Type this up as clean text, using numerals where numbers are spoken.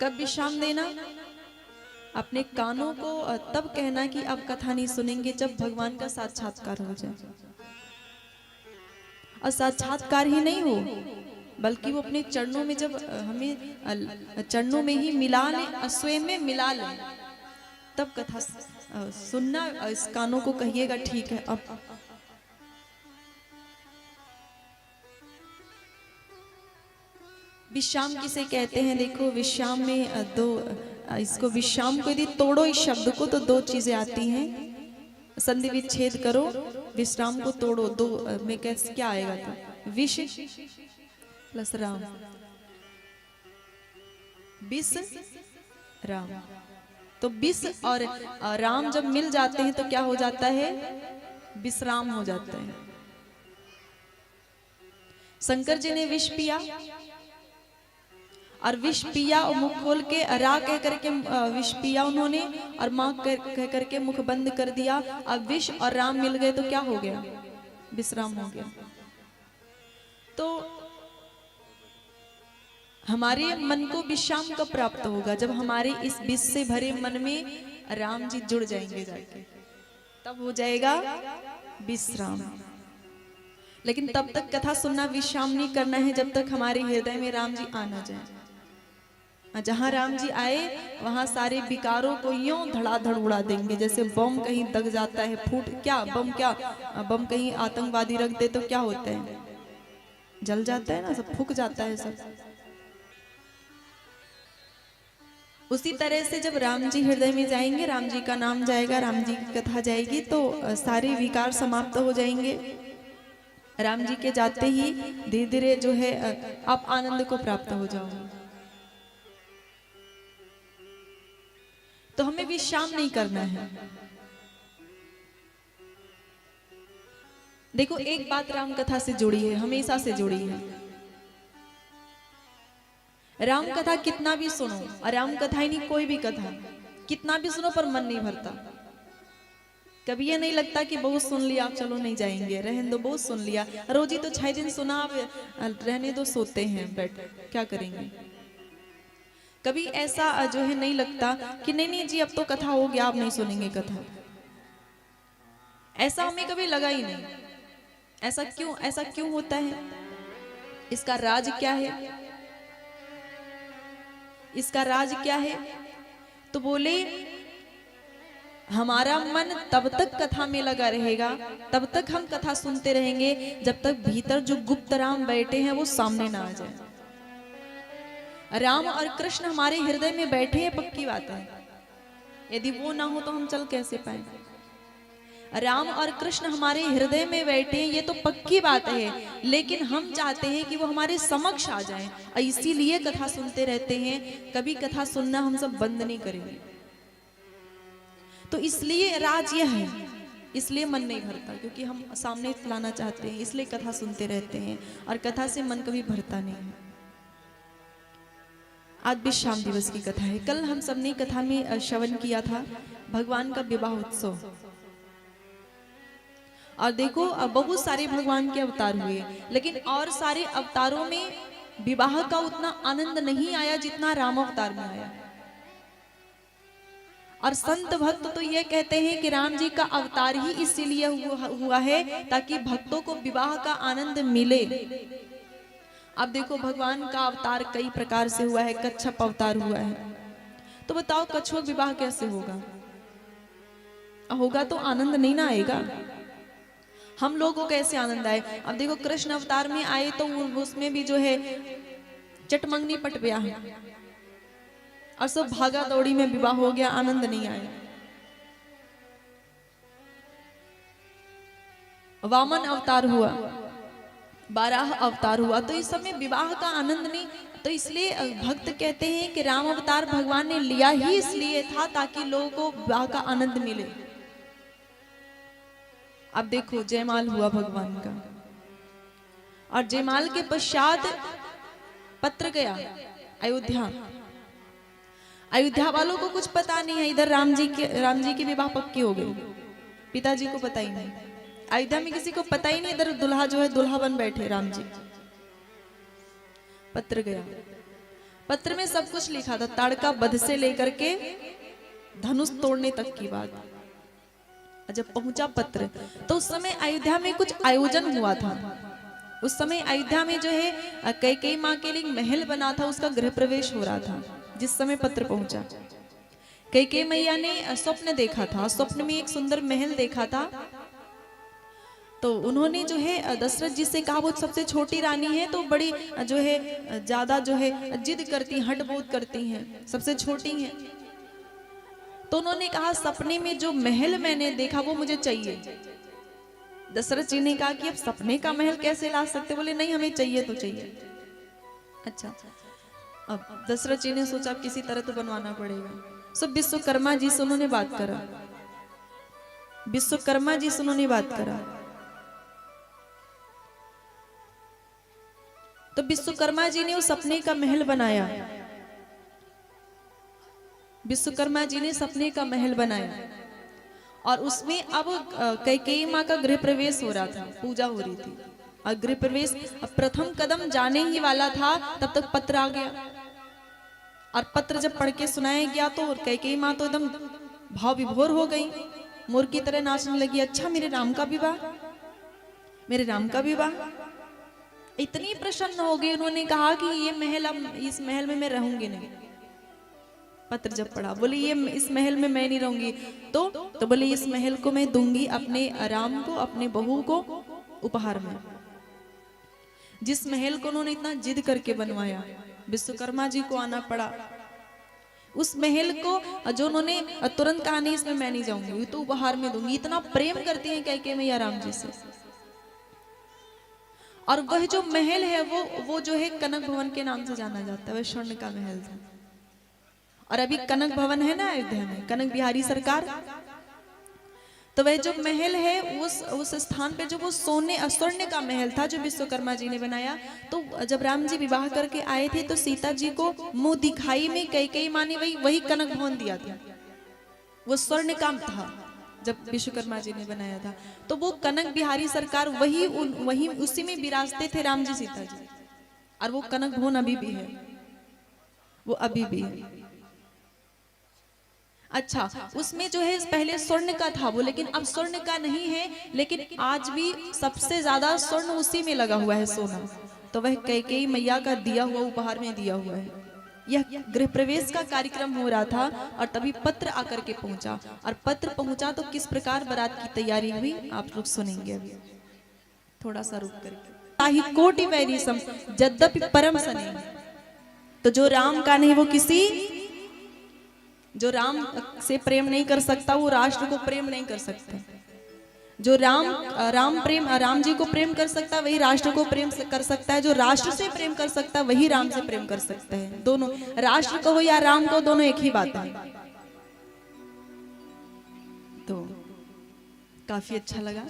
कब विश्राम देना? अपने कानों को तब कहना कि अब कथा नहीं सुनेंगे जब भगवान का साक्षात्कार हो जाए। और साक्षात्कार ही नहीं हो, बल्कि वो अपने चरणों में जब हमें चरणों में ही मिला ले, स्वयं में मिला ले, तब कथा सुनना। इस कानों को कहिएगा ठीक है अब। विश्राम किसे कहते हैं? देखो विश्राम में इसको विश्राम को यदि तोड़ो इस शब्द को तो दो चीजें आती हैं। संधि विच्छेद करो, विश्राम को तोड़ो, दो में कैसे क्या आएगा? तो विष प्लस राम, विष राम। तो विष और राम जब मिल जाते हैं तो क्या हो जाता है? विश्राम हो जाता है। शंकर जी ने विष पिया और विष पिया और मुख खोल के रा कह करके विष पिया उन्होंने, और माँ कह करके मुख बंद कर दिया। अब विष और राम मिल गए तो क्या हो गया? विश्राम हो गया। तो हमारे मन को विश्राम कब प्राप्त होगा? जब हमारे इस विष से भरे मन में राम जी जुड़ जाएंगे जाके, तब हो जाएगा विश्राम। लेकिन तब तक कथा सुनना विश्राम नहीं करना है जब तक हमारे हृदय में राम जी आ ना जाए। जहां राम जी आए वहां सारे विकारों को यूं धड़ाधड़ उड़ा देंगे, जैसे बम कहीं दग जाता है, फूट क्या बम कहीं आतंकवादी रख दे तो क्या होता है? जल जाता है ना, सब फूक जाता है सब। उसी तरह से जब राम जी हृदय में जाएंगे, राम जी का नाम जाएगा, राम जी की कथा जाएगी, तो सारे विकार समाप्त हो जाएंगे। राम जी के जाते ही धीरे धीरे जो है आप आनंद को प्राप्त हो जाओगे। तो हमें विश्राम नहीं करना है। देखो एक बात राम कथा से जुड़ी है, हमेशा से जुड़ी है। राम कथा कितना भी सुनो, और राम कथा ही नहीं कोई भी कथा कितना भी सुनो पर मन नहीं भरता। कभी ये नहीं लगता कि बहुत सुन लिया आप चलो नहीं जाएंगे, रहने दो, बहुत सुन लिया, रोज ही तो 6 दिन सुना, रहने दो, सोते हैं बैठ, क्या करेंगे। कभी ऐसा जो है नहीं लगता कि नहीं नहीं जी अब तो कथा हो गया, आप नहीं सुनेंगे कथा। ऐसा हमें कभी लगा ही नहीं। ऐसा क्यों होता है? इसका राज क्या है? इसका राज क्या है? तो बोले हमारा मन तब तक कथा में लगा रहेगा, तब तक हम कथा सुनते रहेंगे जब तक भीतर जो गुप्त राम बैठे हैं वो सामने ना आ जाए। राम और कृष्ण हमारे हृदय में बैठे हैं, पक्की बात है। यदि वो ना हो तो हम चल कैसे पाए? राम और कृष्ण हमारे हृदय में बैठे हैं, ये तो पक्की बात है, लेकिन हम चाहते हैं कि वो हमारे समक्ष आ जाएं, और इसीलिए कथा सुनते रहते हैं। कभी कथा सुनना हम सब बंद नहीं करेंगे। तो इसलिए राज यह है, इसलिए मन नहीं भरता, क्योंकि हम सामने लाना चाहते हैं, इसलिए कथा सुनते रहते हैं, और कथा से मन कभी भरता नहीं है। आज विश्राम दिवस की कथा है। कल हम सबने कथा में श्रवण किया था भगवान का विवाह उत्सव। और देखो बहुत सारे भगवान के अवतार हुए, लेकिन और सारे अवतारों में विवाह का उतना आनंद नहीं आया जितना राम अवतार में आया। और संत भक्त तो ये कहते हैं कि राम जी का अवतार ही इसीलिए हुआ है ताकि भक्तों को विवाह का आनंद मिले। अब देखो भगवान का अवतार कई प्रकार से हुआ है, कच्छप अवतार हुआ है, तो बताओ कछुआ विवाह कैसे होगा? होगा तो आनंद नहीं ना आएगा। हम लोगों को कैसे आनंद आए? अब देखो कृष्ण अवतार में आए तो उसमें भी जो है चटमंगनी पट ब्याह और सब भागा दौड़ी में विवाह हो गया, आनंद नहीं आया। वामन अवतार हुआ, 12 अवतार हुआ, तो इस समय विवाह का आनंद नहीं। तो इसलिए भक्त कहते हैं कि राम अवतार भगवान ने लिया ही इसलिए था ताकि लोगों को विवाह का आनंद मिले। अब देखो जयमाल हुआ भगवान का, और जयमाल के पश्चात पत्र गया अयोध्या। अयोध्या वालों को कुछ पता नहीं है, इधर राम जी की विवाह पक्की हो गई, पिताजी को पता ही नहीं। अयोध्या में किसी को पता ही नहीं, इधर दुल्हा जो है दुल्हा बन बैठे राम जी। पत्र गया पत्र में सब कुछ लिखा था, ताड़का वध से लेकर के धनुष तोड़ने तक की बात। जब पहुंचा पत्र तो उस समय अयोध्या में कुछ आयोजन हुआ था। उस समय अयोध्या में जो है कैकेयी माँ के लिए महल बना था, उसका गृह प्रवेश हो रहा था। जिस समय पत्र पहुंचा, कैकेयी मैया ने स्वप्न देखा था, स्वप्न में एक सुंदर महल देखा था। तो उन्होंने जो है दशरथ जी से कहा, वो सबसे छोटी रानी है तो बड़ी जो है ज्यादा जो है जिद करती, हट बहुत करती हैं, सबसे छोटी हैं। तो उन्होंने कहा सपने में जो महल मैंने देखा वो मुझे चाहिए। दशरथ जी ने कहा कि अब सपने का महल कैसे ला सकते? बोले नहीं, हमें चाहिए तो चाहिए। अच्छा, अब दशरथ जी ने सोचा किसी तरह तो बनवाना पड़ेगा। सब विश्वकर्मा जी से उन्होंने बात करा, विश्वकर्मा जी से उन्होंने बात करा। तो विश्वकर्मा जी ने उस सपने का महल बनाया। विश्वकर्मा जी ने सपने का महल बनाया और उसमें अब कैकेयी माँ का गृह प्रवेश हो रहा था, पूजा हो रही थी। और गृह प्रवेश अब प्रथम कदम जाने ही वाला था, तब तक पत्र आ गया। और पत्र जब पढ़ के सुनाया गया तो कैकेयी माँ तो एकदम भाव विभोर हो गई, मोर की तरह नाचने लगी। अच्छा, मेरे राम का विवाह, मेरे राम का विवाह। इतनी प्रसन्न हो गई, उन्होंने कहा कि ये महल, अब इस महल में मैं रहूंगी नहीं। पत्र जब पढ़ा, बोली ये इस महल में मैं नहीं रहूंगी। तो बोले इस महल को मैं दूंगी अपने राम को, अपने बहू को उपहार में। जिस महल को उन्होंने इतना जिद करके बनवाया, विश्वकर्मा जी को आना पड़ा। उस महल को जो उन्होंने तुरंत कहा नहीं, इसमें मैं नहीं जाऊंगी, तो उपहार में दूंगी। इतना प्रेम करती हैं कैकेयी मैया राम जी से। और वह जो महल है वो जो है कनक भवन के नाम से जाना जाता है, वह स्वर्ण का महल था। और अभी कनक भवन है ना अयोध्या में, कनक बिहारी सरकार। तो वह जो महल है उस स्थान पे जो वो स्वर्ण का महल था, जो विश्वकर्मा जी ने बनाया। तो जब राम जी विवाह करके आए थे तो सीता जी को मुंह दिखाई में कैकेयी माँ ने वही कनक भवन दिया था। वो स्वर्ण का था जब विश्वकर्मा जी ने बनाया था। तो वो कनक बिहारी सरकार वही उसी में विराजते थे राम जी सीता जी। और वो कनक भवन अभी भी है, वो अभी भी है। अच्छा, उसमें जो है पहले स्वर्ण का था वो, लेकिन अब स्वर्ण का नहीं है। लेकिन आज भी सबसे ज्यादा स्वर्ण उसी में लगा हुआ है, सोना। तो वह कैकेयी मैया का दिया हुआ उपहार में दिया हुआ है। यह गृह प्रवेश का कार्यक्रम हो रहा था और तभी पत्र आकर के पहुंचा। और पत्र पहुंचा तो किस प्रकार बारात की तैयारी हुई आप लोग सुनेंगे अभी, थोड़ा सा रुक करके। ताहि कोटि वैरी सम यद्यपि परम सने। तो जो राम का नहीं, वो किसी, जो राम से प्रेम नहीं कर सकता वो राष्ट्र को प्रेम नहीं कर सकता। जो राम जी को प्रेम कर सकता है वही राष्ट्र को प्रेम कर सकता है। जो राष्ट्र से प्रेम कर सकता है वही राम से प्रेम कर सकता है। दोनों, राष्ट्र को हो या राम को, दोनों एक ही बात है। तो काफी अच्छा लगा।